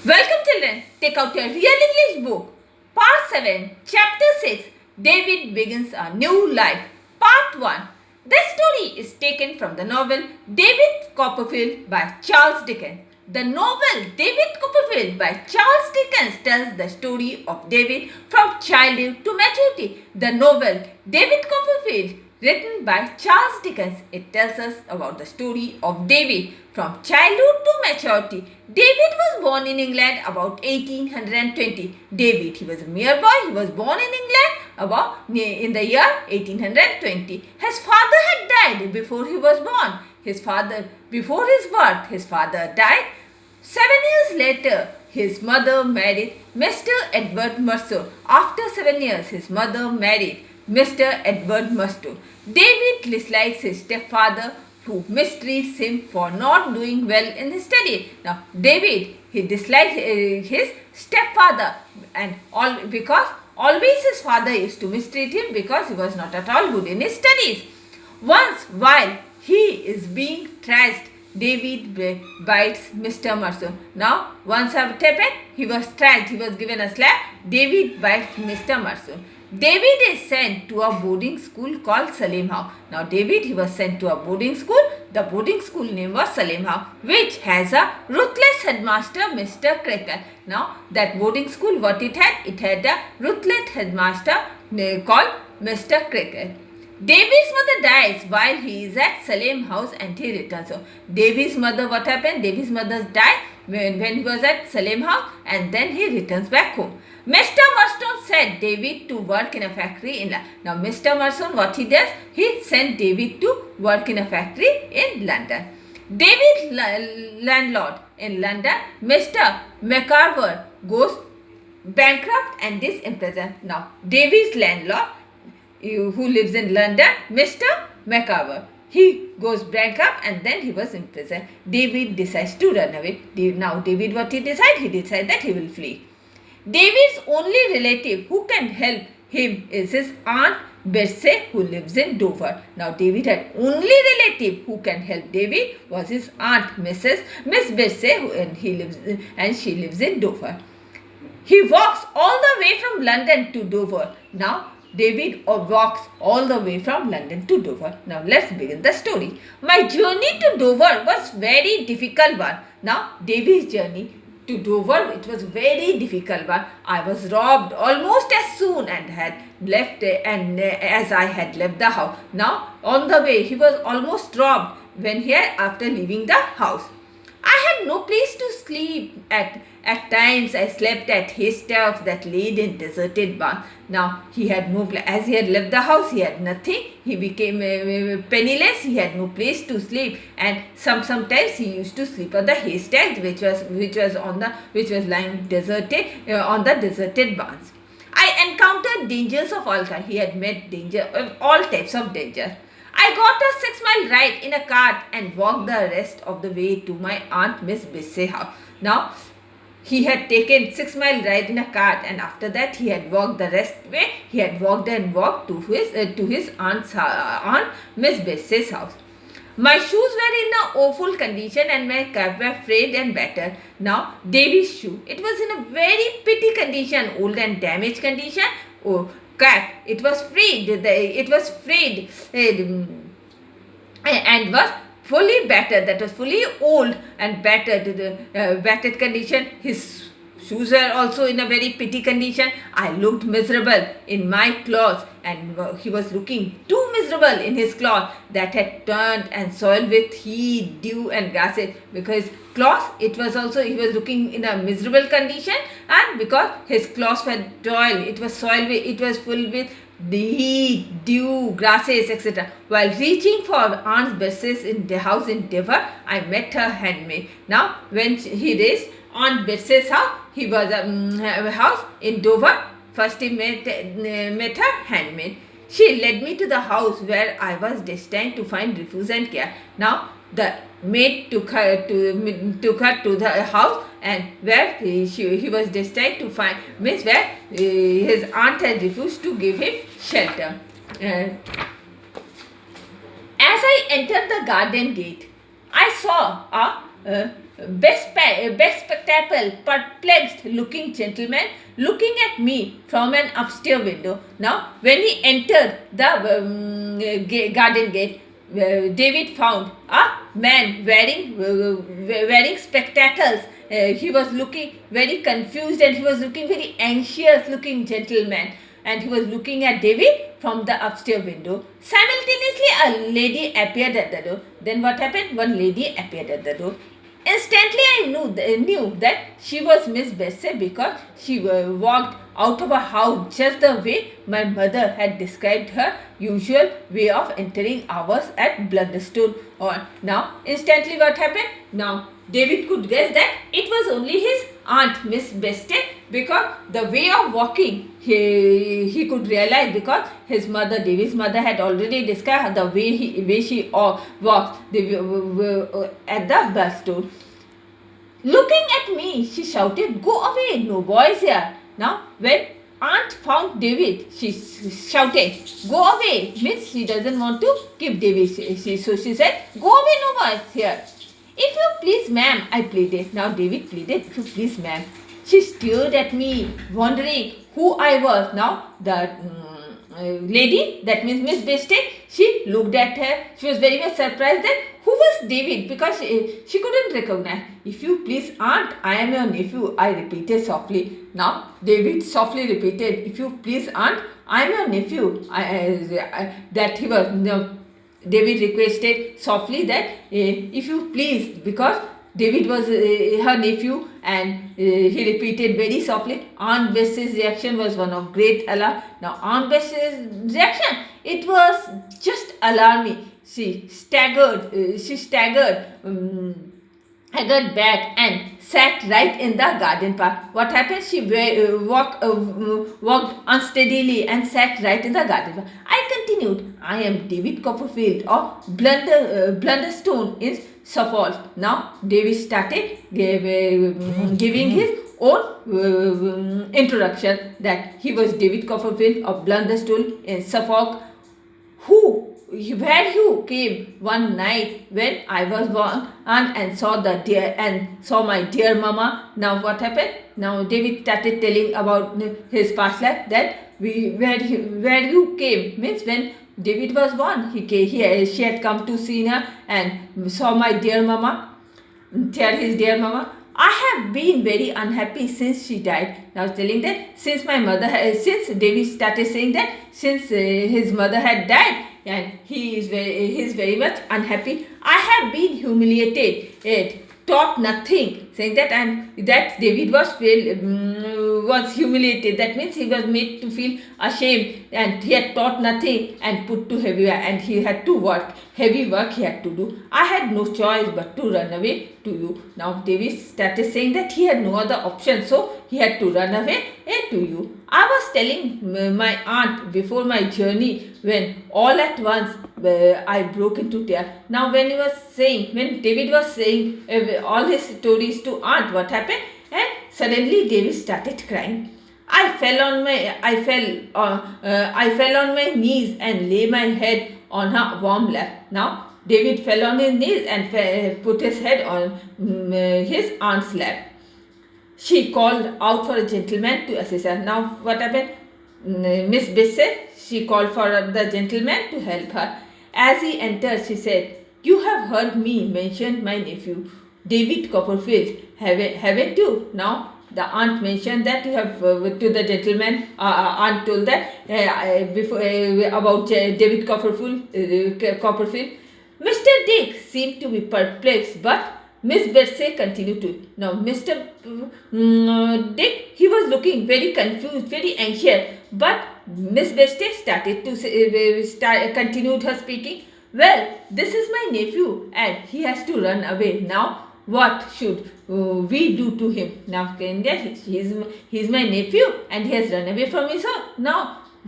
Welcome children, take out your real English book. Part 7, Chapter 6, David Begins a New Life. Part 1. This story is taken from the novel David Copperfield by Charles Dickens. The novel David Copperfield by Charles Dickens tells the story of David from childhood to maturity. The novel David Copperfield, written by Charles Dickens, it tells us about the story of David from childhood to maturity. David was born in England about 1820. David, he was a mere boy. He was born in England about in the year 1820. His father had died before he was born. Before his birth, his father died. 7 years later, his mother married Mr. Edward Mercer. After 7 years, his mother married Mr. Edward Mercer. David dislikes his stepfather, who mistreats him for not doing well in his study. Now, David, he dislikes his stepfather, and because always his father used to mistreat him because he was not at all good in his studies. Once, while he is being thrashed, David bites Mr. Mercer. Now, once what happened? He was thrashed, he was given a slap. David bites Mr. Mercer. David is sent to a boarding school called Salem House. Now, David, he was sent to a boarding school. The boarding school name was Salem House, which has a ruthless headmaster, Mr. Creakle. Now, that boarding school, what it had? It had a ruthless headmaster called Mr. Creakle. David's mother dies while he is at Salem House and he returns. So, David's mother, what happened? David's mother died when he was at Salem House and then he returns back home. Mr. Murdstone sent David to work in a factory in London. Now, Mr. Murdstone, what he does? He sent David to work in a factory in London. David's landlord in London, Mr. McCarver, goes bankrupt and is imprisoned. Now, David's landlord, who lives in London, Mr. McCarver, he goes bankrupt and then he was imprisoned. David decides to run away. Now, David, what he decides? He decides that he will flee. David's only relative who can help him is his aunt Betsy, who lives in Dover. Now, David had only relative who can help David was his aunt Miss Betsy, and she lives in Dover. He walks all the way from London to Dover. Now, David walks all the way from London to Dover. Now, let's begin the story. My journey to Dover was very difficult one. Now, David's journey to Dover, it was very difficult one. I was robbed almost as soon and had left as I had left the house. Now, on the way, he was almost robbed after leaving the house. I had no place to sleep. At times, I slept at haystacks that laid in deserted barns. Now, he had no place. As he had left the house, he had nothing. He became penniless. He had no place to sleep, and sometimes he used to sleep on the haystack, which was lying deserted on the deserted barns. I encountered dangers of all kinds. He had met all types of dangers. I got a 6-mile ride in a cart and walked the rest of the way to my aunt Miss Bessie's house. Now, he had taken 6-mile ride in a cart, and after that he had walked the rest way. He had walked to his aunt Miss Bessie's house. My shoes were in an awful condition and my cap were frayed and battered. Now, Davy's shoe, it was in a very petty condition, old and damaged condition. Oh, cap, it was frayed. It was frayed and was fully battered. That was fully old and battered condition. His shoes were also in a very petty condition. I looked miserable in my clothes, and he was looking too miserable in his clothes that had turned and soiled with heat, dew and gases. Because clothes, he was looking in a miserable condition, and because his clothes were soiled, it was full with the heat, dew, grasses, etc. While reaching for Aunt Bessie's in the house in Dover, I met her handmaid. Now, when he reached Aunt Bessie's house, he was a house in Dover. First, he met her handmaid. She led me to the house where I was destined to find refuge and care. Now, the maid took her to the house, and where he was destined to find where his aunt had refused to give him shelter. As I entered the garden gate, I saw a bespectacled, perplexed-looking gentleman looking at me from an upstairs window. Now, when he entered the garden gate, David found a man wearing spectacles. He was looking very confused and he was looking very anxious-looking gentleman. And he was looking at David from the upstairs window. Simultaneously, a lady appeared at the door. Then what happened? One lady appeared at the door. Instantly, I knew that she was Miss Bessie because she walked out of her house just the way my mother had described her usual way of entering ours at Blunderstone. Now, instantly what happened? Now, David could guess that it was only his aunt, Miss Bestie, because the way of walking he could realize because his mother, David's mother, had already described the way she walks at the Blunderstone. Looking at me, she shouted, "Go away, no boys here." Now, when aunt found David, she shouted, "Go away," means she doesn't want to keep David. So she said, "Go away, no boys here." "If you please, ma'am," I pleaded. Now David pleaded, "If you please, ma'am." She stared at me, wondering who I was. Now the lady, that means Miss Bestie, she looked at her. She was very much surprised that who was David, because she couldn't recognize. "If you please, aunt, I am your nephew," I repeated softly. Now David softly repeated, "If you please, aunt, I am your nephew." That he was, David requested softly that if you please, because David was her nephew, and he repeated very softly. Aunt Bessie's reaction was one of great alarm. Now Aunt Bessie's reaction, it was just alarming. She staggered back and sat right in the garden path. What happened? She walked unsteadily and sat right in the garden path. I continued, "I am David Copperfield of Blunderstone in Suffolk." Now David started giving his own introduction, that he was David Copperfield of Blunderstone in Suffolk, where you came one night when I was born and saw my dear mama. Now what happened? Now David started telling about his past life, that where you came means when David was born, she had come to see her and saw my dear mama. His dear mama. "I have been very unhappy since she died." Now telling that since David started saying that since his mother had died, and he is very much unhappy. "I have been humiliated, taught nothing," saying that, and that David was humiliated. That means he was made to feel ashamed, and he had taught nothing and put to heavy work, and he had to work. Heavy work he had to do. "I had no choice but to run away to you." Now David started saying that he had no other option, so he had to run away to you. "I was telling my aunt before my journey when all at once I broke into tears." Now when David was saying all his stories to aunt, what happened? And suddenly David started crying. I fell on my knees and lay my head on her warm lap. Now David fell on his knees and put his head on his aunt's lap. She called out for a gentleman to assist her. Now what happened? Miss Bessie, she called for the gentleman to help her. As he entered, she said, "You have heard me mention my nephew, David Copperfield, haven't you?" Now the aunt mentioned that you have to the gentleman. Aunt told that about David Copperfield. Mr. Dick seemed to be perplexed, but Miss Bessie continued to. Now, Mr. Dick, he was looking very confused, very anxious, but Miss Bessie continued her speaking. "Well, this is my nephew, and he has to run away. Now, what should we do to him?" Now, he's my nephew, and he has run away from his home. Now,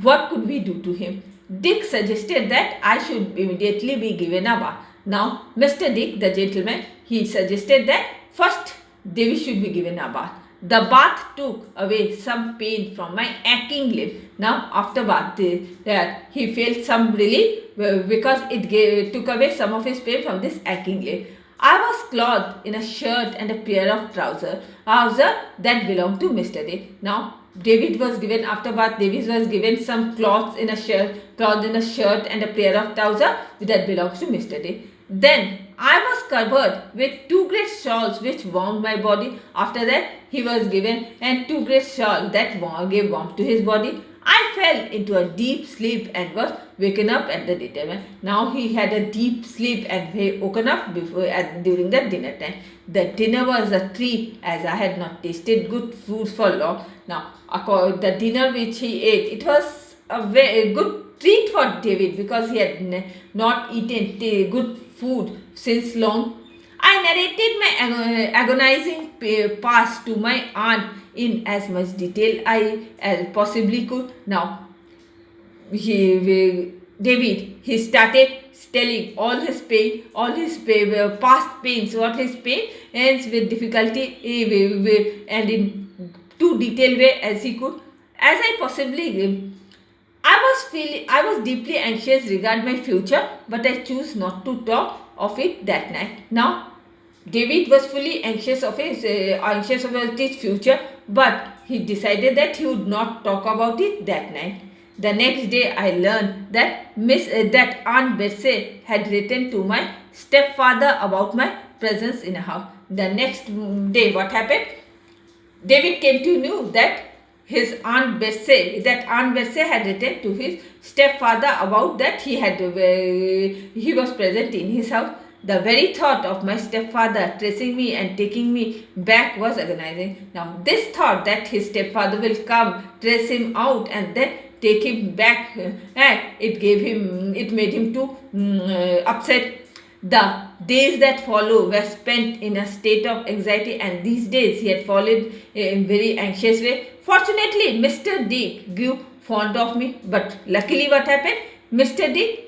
what could we do to him? Dick suggested that I should immediately be given a bath. Now, Mr. Dick, the gentleman, he suggested that first David should be given a bath. The bath took away some pain from my aching limb. Now, after bath, he felt some relief because it took away some of his pain from this aching limb. I was clothed in a shirt and a pair of trousers that belonged to Mr. D. Now, David was given after birth. David was given some cloth in a shirt and a pair of trousers that belongs to Mr. D. Then I was covered with two great shawls which warmed my body. After that, he was given and two great shawls that gave warmth to his body. I fell into a deep sleep and was waken up at the dinner. Now he had a deep sleep and he woken up during the dinner time. The dinner was a treat as I had not tasted good food for long. Now, the dinner which he ate, it was a very good treat for David because he had not eaten good food since long. I narrated my agonizing past to my aunt in as much detail I as possibly could. Now, David started telling all his pain, past pains, what his pain ends with difficulty and in too detailed way as he could, as I possibly. I was deeply anxious regarding my future, but I chose not to talk of it that night. Now, David was fully anxious of his future, but he decided that he would not talk about it that night. The next day, I learned that that Aunt Betsy had written to my stepfather about my presence in a house. The next day, what happened? David came to know that Aunt Betsy had written to his stepfather about that he was present in his house. The very thought of my stepfather tracing me and taking me back was agonizing. Now, this thought that his stepfather will come, trace him out, and then take him back, it made him too upset. The days that follow were spent in a state of anxiety, and these days he had fallen in very anxious way. Fortunately, Mr. D grew fond of me, but luckily what happened? Mr. D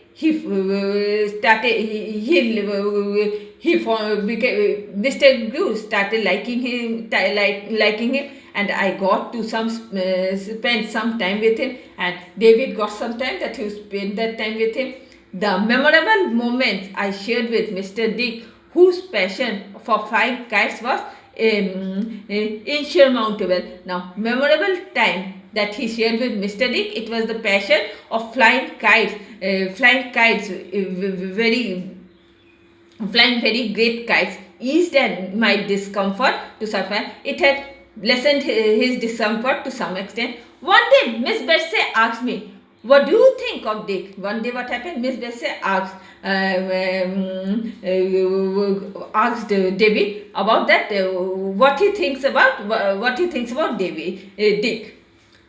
Mr. Grew started liking him, and I got to spend some time with him, and David got some time that he spent that time with him. The memorable moments I shared with Mr. Dick, whose passion for flying kites was insurmountable. Now, memorable time that he shared with Mr. Dick, it was the passion of flying kites, flying very great kites, eased and my discomfort to some extent. It had lessened his discomfort to some extent. One day, Miss Betsy asked me, "What do you think of Dick?" One day, what happened? Miss Betsy asked David about that. What he thinks about Dick.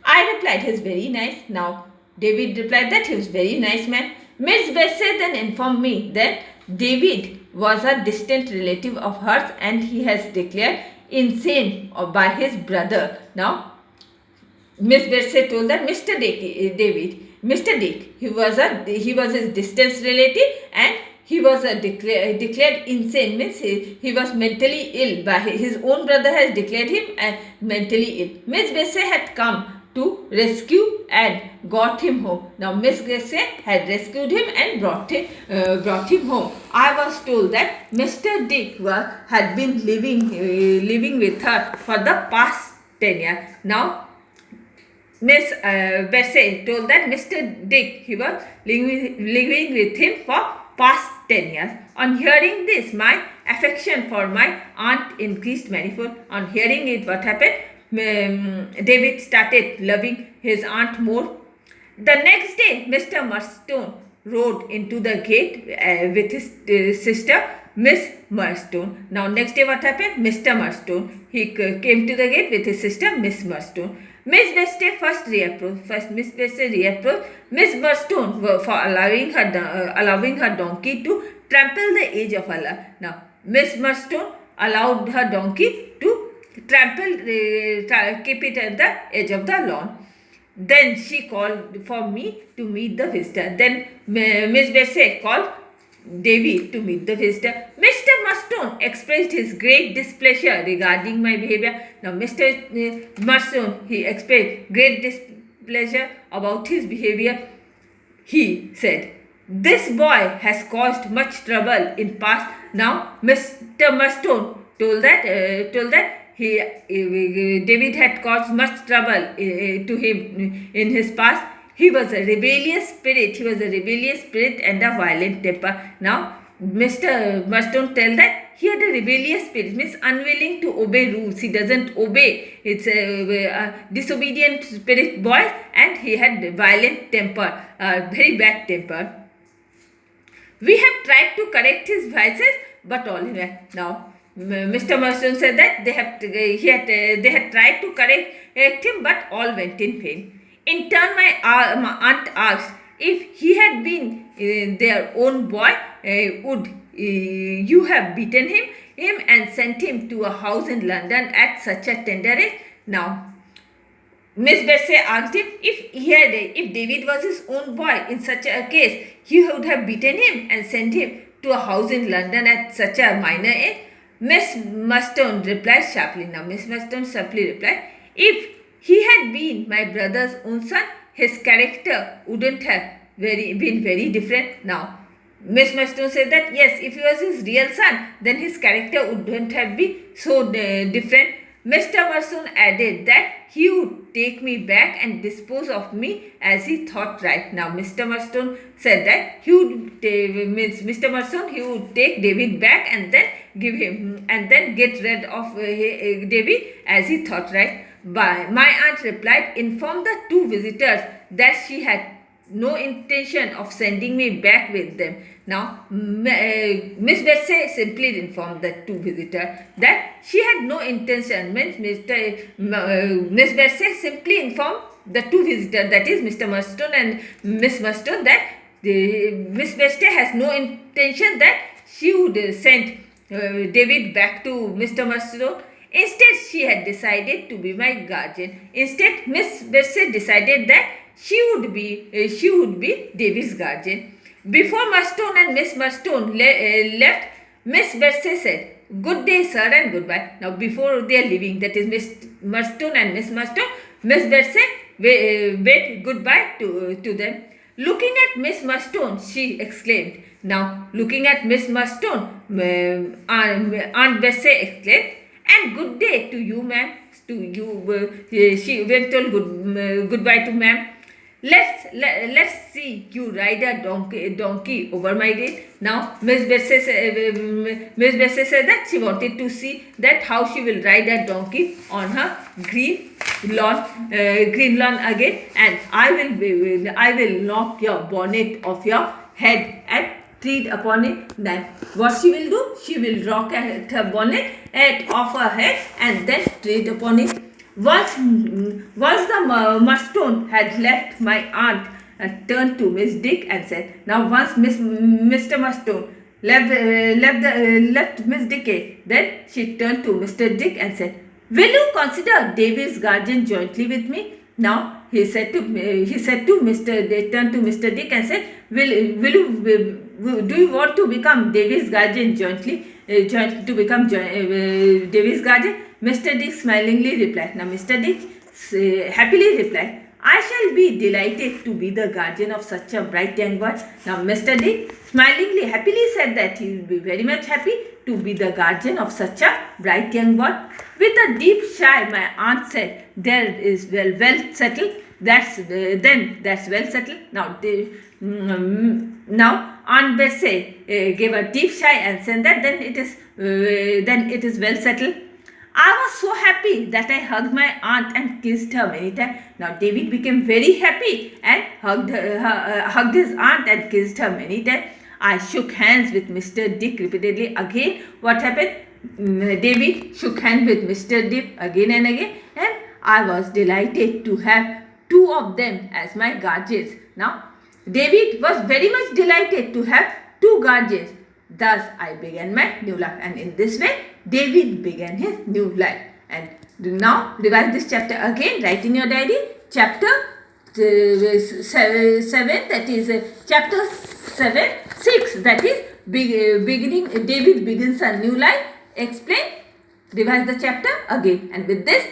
I replied, "He's very nice." Now, David replied that he was very nice man. Miss Betsy then informed me that David was a distant relative of hers and he has declared insane by his brother. Now, Miss Betsy told that Mr. Dick, he was his distant relative and he was declared insane, means he was mentally ill. By his own brother has declared him mentally ill. Miss Betsy had come to rescue and got him home. Now, Miss Betsy had rescued him and brought him home. I was told that Mr. Dick had been living with her for the past 10 years. Now, Miss Betsy told that Mr. Dick, he was living with him for past 10 years. On hearing this, my affection for my aunt increased manifold. On hearing it, what happened? David started loving his aunt more. The next day, Mr. Murdstone rode into the gate with his sister, Miss Murdstone. Now, next day, what happened? Mr. Murdstone, he came to the gate with his sister, Miss Murdstone. Miss Betsy reapproached Miss Murdstone for allowing her donkey to trample the edge of her lawn. Now, Miss Murdstone allowed her donkey to keep it at the edge of the lawn. Then she called for me to meet the visitor. Then Miss Betsy called David to meet the visitor. Mr. Murdstone expressed his great displeasure regarding my behavior. Now, Mr. Murdstone, he expressed great displeasure about his behavior. He said, "This boy has caused much trouble in past. Now Mr. Mustone told that David had caused much trouble to him in his past. He was a rebellious spirit. He was a rebellious spirit and a violent temper. Now Mr. Mustone tell that he had a rebellious spirit, means unwilling to obey rules. He doesn't obey. It's a disobedient spirit boy, and he had violent temper, very bad temper. We have tried to correct his vices, but all in vain. Now, Mr. Mustone said that they had tried to correct him, but all went in vain. In turn, my aunt asked if he had been their own boy, would you have beaten him and sent him to a house in London at such a tender age? Now, Miss Bessie asked him if David was his own boy in such a case, he would have beaten him and sent him to a house in London at such a minor age. Miss Mustone replied sharply. Now, Miss Mustone sharply replied, if he had been my brother's own son, his character wouldn't have been very different. Now, Miss Mustone said that yes, if he was his real son, then his character wouldn't have been so different. Mr. Mustone added that he would take me back and dispose of me as he thought right. Now, Mr. Mustone said that he would take David back and then get rid of David as he thought right. But my aunt replied, inform the two visitors that she had no intention of sending me back with them. Now, Miss Bessie simply informed the two visitors that she had no intention. Miss Bessie simply informed the two visitors, that is Mr. Mustone and Miss Mustone, that Miss Bessie has no intention that she would send David back to Mr. Mustone. Instead, she had decided to be my guardian. Instead, Miss Bessie decided that she would be David's guardian. Before Mustone and Miss Mustone left, Miss Bessie said, "Good day, sir, and goodbye." Now, before they are leaving, that is Miss Mustone and Miss Mustone, Miss Bessie bade goodbye to them. Looking at Miss Mustone, she exclaimed. Now, looking at Miss Mustone, Aunt Bessie exclaimed, "And good day to you, ma'am." To you, she went told goodbye to ma'am. Let's see you ride a donkey over my gate. Now, Miss Bessie said that she wanted to see that how she will ride a donkey on her green lawn again, and I will knock your bonnet off your head and tread upon it. Then what she will do? She will rock at her bonnet off her head and then tread upon it. Once the Mustone had left, my aunt turned to Miss Dick and said, now once Mr. Mustone left Miss Dick, then she turned to Mr. Dick and said, will you consider David's guardian jointly with me? Now he turned to Mr. Dick and said, do you want to become David's guardian jointly? David's guardian? Mr. Dick smilingly replied. Now Mr. Dick happily replied, I shall be delighted to be the guardian of such a bright young boy. Now Mr. Dick smilingly happily said that he will be very much happy to be the guardian of such a bright young boy. With a deep sigh, my aunt said, there is well settled. That's well settled. Now Aunt Bessie gave a deep sigh and said that then it is well settled. I was so happy that I hugged my aunt and kissed her many times. Now David became very happy and hugged his aunt and kissed her many times. I shook hands with Mr. Dick repeatedly. Again, what happened? David shook hands with Mr. Dick again and again, and I was delighted to have two of them as my guardians. Now, David was very much delighted to have two guardians. Thus, I began my new life, and in this way, David began his new life. And now, revise this chapter again. Write in your diary, chapter 7, that is chapter 6, that is beginning. David begins a new life. Explain, revise the chapter again. And with this,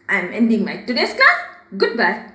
I am ending my today's class. Goodbye.